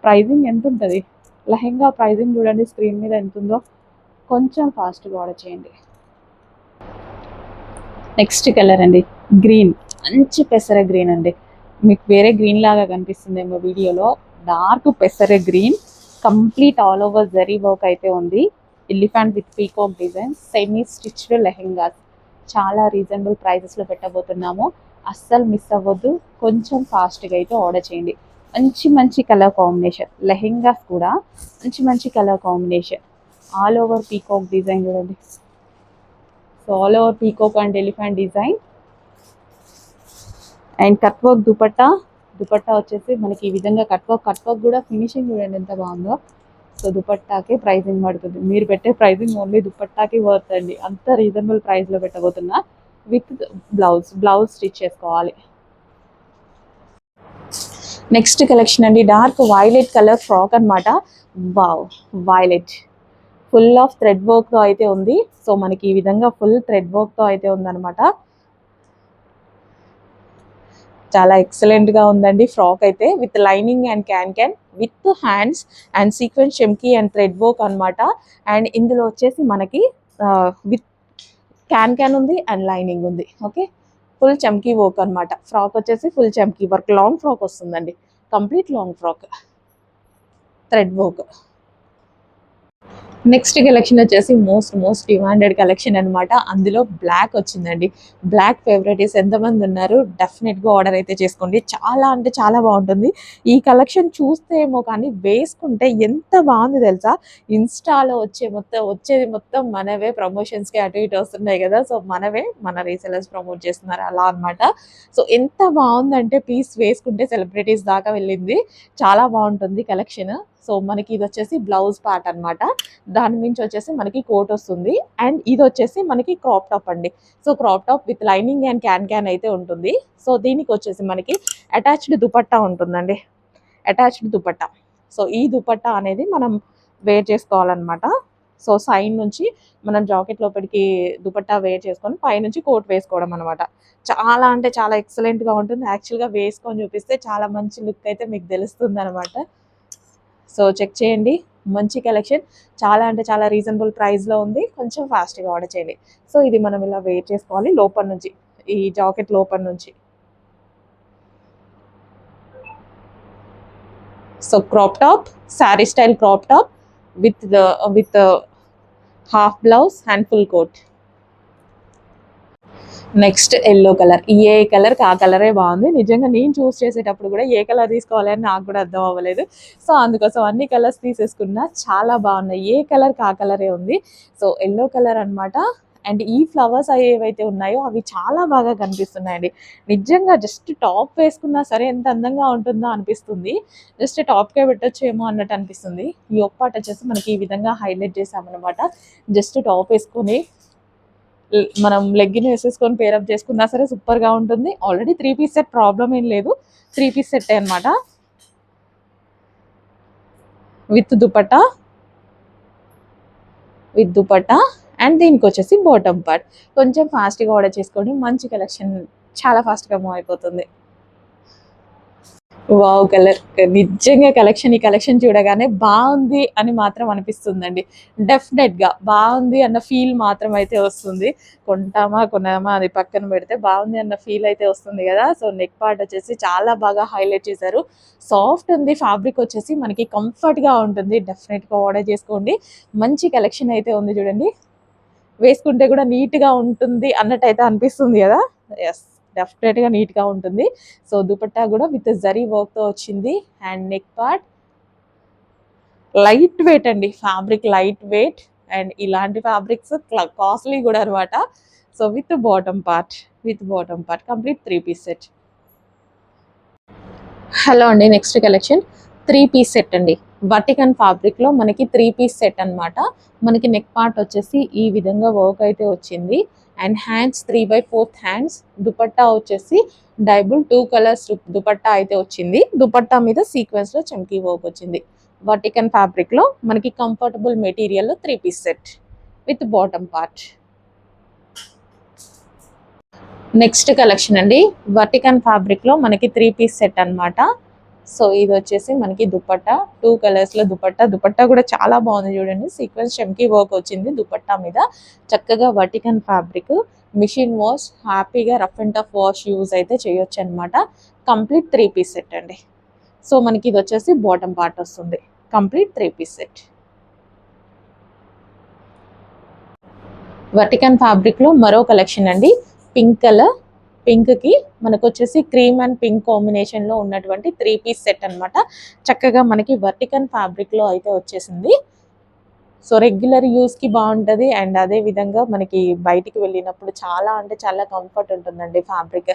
Speaker 1: pricing ఎంత ఉంటుంది? లెహెంగా ప్రైజింగ్ చూడండి స్క్రీన్ మీద ఎంత ఉందో. కొంచెం ఫాస్ట్గా ఆర్డర్ చేయండి. నెక్స్ట్ కలర్ అండి, గ్రీన్, మంచి పెసర గ్రీన్ అండి. మీకు వేరే గ్రీన్ లాగా కనిపిస్తుందేమో వీడియోలో, డార్క్ పెసర green, complete all over zari work అయితే ఉంది. Elephant with peacock design, semi stitched lehengas, చాలా రీజనబుల్ ప్రైజెస్లో పెట్టబోతున్నాము. అస్సలు మిస్ అవ్వద్దు, కొంచెం ఫాస్ట్గా అయితే ఆర్డర్ చేయండి. మంచి మంచి కలర్ కాంబినేషన్ లెహెంగాస్ కూడా, మంచి మంచి colour combination. All over peacock design చూడండి. So all over peacock and elephant design. And cut work dupatta, dupatta వచ్చేసి మనకి ఈ విధంగా కట్ వర్క్ కూడా ఫినిషింగ్ చూడండి ఎంత బాగుందో. సో దుపట్టాకే ప్రైజింగ్ పడుతుంది, మీరు పెట్టే ప్రైజింగ్ ఓన్లీ దుపట్టాకి వర్త్ అండి. అంత రీజనబుల్ ప్రైస్లో పెట్టబోతున్నా. విత్ బ్లౌజ్, బ్లౌజ్ స్టిచ్ చేసుకోవాలి. నెక్స్ట్ కలెక్షన్ అండి, డార్క్ వైలెట్ కలర్ ఫ్రాక్ అనమాట. Wow, violet, full of thread వర్క్తో అయితే ఉంది. సో మనకి ఈ విధంగా ఫుల్ థ్రెడ్ వర్క్తో అయితే ఉందన్నమాట. చాలా ఎక్సలెంట్గా ఉందండి ఫ్రాక్ అయితే, with lining and can with hands and sequence చెమ్కీ అండ్ థ్రెడ్ వర్క్ అనమాట. అండ్ ఇందులో వచ్చేసి మనకి విత్ క్యాన్ ఉంది అండ్ లైనింగ్ ఉంది. ఓకే, ఫుల్ చమ్కీ వర్క్ అనమాట. ఫ్రాక్ వచ్చేసి ఫుల్ చమ్కీ వర్క్, లాంగ్ ఫ్రాక్ వస్తుందండి, complete long frock, thread work. Next collection వచ్చేసి మోస్ట్ డిమాండెడ్ కలెక్షన్ అనమాట. అందులో బ్లాక్ వచ్చిందండి. బ్లాక్ ఫేవరెటీస్ ఎంతమంది ఉన్నారు? డెఫినెట్గా ఆర్డర్ అయితే చేసుకోండి, చాలా అంటే చాలా బాగుంటుంది. ఈ కలెక్షన్ చూస్తే ఏమో కానీ వేసుకుంటే ఎంత బాగుంది తెలుసా. ఇన్స్టాలో వచ్చేది మొత్తం మనవే, ప్రమోషన్స్కి అటు ఇటు వస్తున్నాయి కదా, సో మనవే, మన రీసెలర్స్ ప్రమోట్ చేస్తున్నారు అలా అనమాట. సో ఎంత బాగుందంటే పీస్ వేసుకుంటే సెలబ్రిటీస్ దాకా వెళ్ళింది, చాలా బాగుంటుంది కలెక్షన్. సో మనకి ఇది వచ్చేసి బ్లౌజ్ పార్ట్ అనమాట. దాని నుంచి వచ్చేసి మనకి కోట్ వస్తుంది. అండ్ ఇది వచ్చేసి మనకి క్రాప్ టాప్ అండి. So crop top with lining and can అయితే ఉంటుంది. సో దీనికి వచ్చేసి మనకి అటాచ్డ్ దుపట్టా ఉంటుందండి, అటాచ్డ్ దుపట్టా. సో ఈ దుపట్టా అనేది మనం వేర్ చేసుకోవాలన్నమాట. సో సైడ్ నుంచి మనం జాకెట్ లోపలికి దుపట్టా వేర్ చేసుకొని పైనుంచి కోట్ వేసుకోవడం అనమాట. చాలా అంటే చాలా ఎక్సలెంట్గా ఉంటుంది. యాక్చువల్గా వేసుకొని చూపిస్తే చాలా మంచి లుక్ అయితే మీకు తెలుస్తుంది అనమాట. సో చెక్ చేయండి, మంచి కలెక్షన్, చాలా అంటే చాలా రీజనబుల్ ప్రైస్లో ఉంది. కొంచెం ఫాస్ట్గా ఆర్డర్ చేయండి. సో ఇది మనం ఇలా వేర్ చేసుకోవాలి లోపల నుంచి. ఈ జాకెట్ లోపల నుంచి. So crop top, sari style crop top with half blouse and full coat. Next yellow colour. ఏ కలర్కి ఆ కలరే బాగుంది. నిజంగా నేను చూస్ చేసేటప్పుడు కూడా ఏ కలర్ తీసుకోవాలి అని నాకు కూడా అర్థం అవ్వలేదు. సో అందుకోసం అన్ని కలర్స్ తీసేసుకున్నా. చాలా బాగున్నాయి. ఏ కలర్కి ఆ కలరే ఉంది. సో ఎల్లో కలర్ అనమాట. అండ్ ఈ ఫ్లవర్స్ అవి ఏవైతే ఉన్నాయో అవి చాలా బాగా కనిపిస్తున్నాయండి. నిజంగా జస్ట్ టాప్ వేసుకున్నా సరే ఎంత అందంగా ఉంటుందో అనిపిస్తుంది. జస్ట్ టాప్కే పెట్టొచ్చేమో అన్నట్టు అనిపిస్తుంది. ఈ ఒప్పాట వచ్చేసి మనకి ఈ విధంగా హైలైట్ చేసామన్నమాట. జస్ట్ టాప్ వేసుకొని మనం లెగ్గిన్ వేసేసుకొని పేరప్ చేసుకున్నా సరే సూపర్గా ఉంటుంది. ఆల్రెడీ 3 పీస్ సెట్, ప్రాబ్లం ఏం లేదు. 3 పీస్ సెట్ అనమాట. విత్ దుపట్టా అండ్ దీనికి వచ్చేసి బాటమ్ పార్ట్. కొంచెం ఫాస్ట్గా ఆర్డర్ చేసుకోండి. మంచి కలెక్షన్, చాలా ఫాస్ట్గా మూవ్ అయిపోతుంది. Wow colour. నిజంగా ఈ కలెక్షన్ చూడగానే బాగుంది అని మాత్రం అనిపిస్తుందండి. డెఫినెట్గా బాగుంది అన్న ఫీల్ మాత్రం అయితే వస్తుంది. కొన్నామా అది పక్కన పెడితే బాగుంది అన్న ఫీల్ అయితే వస్తుంది కదా. సో నెక్ పార్ట్ వచ్చేసి చాలా బాగా హైలైట్ చేశారు. సాఫ్ట్ ఉంది. ఫ్యాబ్రిక్ వచ్చేసి మనకి కంఫర్ట్గా ఉంటుంది. డెఫినెట్గా ఆర్డర్ చేసుకోండి. మంచి కలెక్షన్ అయితే ఉంది చూడండి. వేసుకుంటే కూడా నీట్గా ఉంటుంది అన్నట్టు అయితే అనిపిస్తుంది కదా. ఎస్, డెఫినెట్గా నీట్గా ఉంటుంది. సో దుపట్టా కూడా విత్ జరీ వర్క్తో వచ్చింది. And neck part light weight అండి. Fabric light weight. అండ్ ఇలాంటి ఫ్యాబ్రిక్స్ కాస్ట్లీ కూడా అనమాట. So with bottom part complete 3 piece set. Hello అండి, నెక్స్ట్ కలెక్షన్ 3 పీస్ సెట్ అండి. వర్టికన్ ఫ్యాబ్రిక్లో మనకి 3 పీస్ సెట్ అనమాట. మనకి నెక్ పార్ట్ వచ్చేసి ఈ విధంగా వర్క్ అయితే వచ్చింది. And hands 3/4 hands. దుపట్టా వచ్చేసి డైబుల్ 2 కలర్స్ దుపట్టా అయితే వచ్చింది. దుపట్టా మీద సీక్వెన్స్లో చమ్కీ వర్క్ వచ్చింది. వర్టికన్ ఫ్యాబ్రిక్లో మనకి కంఫర్టబుల్ మెటీరియల్లో 3 piece set with bottom part. Next collection అండి, వర్టికన్ ఫ్యాబ్రిక్లో మనకి 3 పీస్ సెట్ అనమాట. సో ఇది వచ్చేసి మనకి దుపట్టా 2 కలర్స్లో దుపట్టా కూడా చాలా బాగుంది చూడండి. సీక్వెన్స్ చమ్కీ వర్క్ వచ్చింది దుపట్టా మీద. చక్కగా వర్టికన్ ఫ్యాబ్రిక్, మిషన్ వాష్, హ్యాపీగా rough and tough wash use అయితే చేయొచ్చు అనమాట. కంప్లీట్ 3 పీస్ సెట్ అండి. సో మనకి ఇది వచ్చేసి బాటమ్ పార్ట్ వస్తుంది. Complete 3 piece set. వర్టికన్ ఫ్యాబ్రిక్లో మరో కలెక్షన్ అండి. పింక్ కలర్, పింక్కి మనకు వచ్చేసి క్రీమ్ అండ్ పింక్ కాంబినేషన్లో ఉన్నటువంటి 3 పీస్ సెట్ అనమాట. చక్కగా మనకి వర్టికన్ ఫ్యాబ్రిక్లో అయితే వచ్చేసింది. సో రెగ్యులర్ యూస్కి బాగుంటుంది. అండ్ అదే విధంగా మనకి బయటికి వెళ్ళినప్పుడు చాలా అంటే చాలా కంఫర్ట్ ఉంటుందండి ఫ్యాబ్రిక్.